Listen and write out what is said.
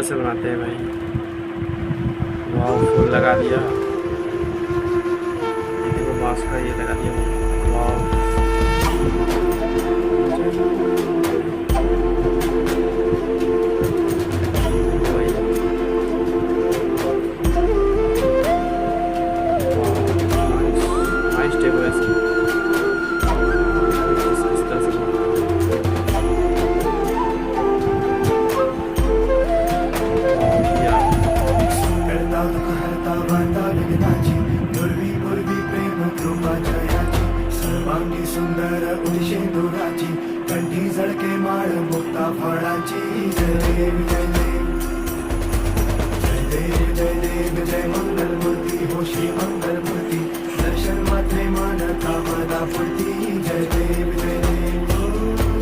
से बनाते हैं भाई। वाह, फूल लगा दिया। ये देखो बांस का ये लगा दिया। वाह, नाइस डेकोरेशन। इस तरह से करता दुःख हरता वार्ता लग्नाची पूर्वी पूर्वी प्रेम कृपा जयाची सर्वांगी सुंदर उदिशेंदुराची कंठी झळके माळ मुक्ता फळाची जय देव जय देव जय देव जय देव जय मंगल मूर्ती हो श्री मंगल मूर्ती दर्शन मात्रे मानता मदा फुलती जय देव जय देव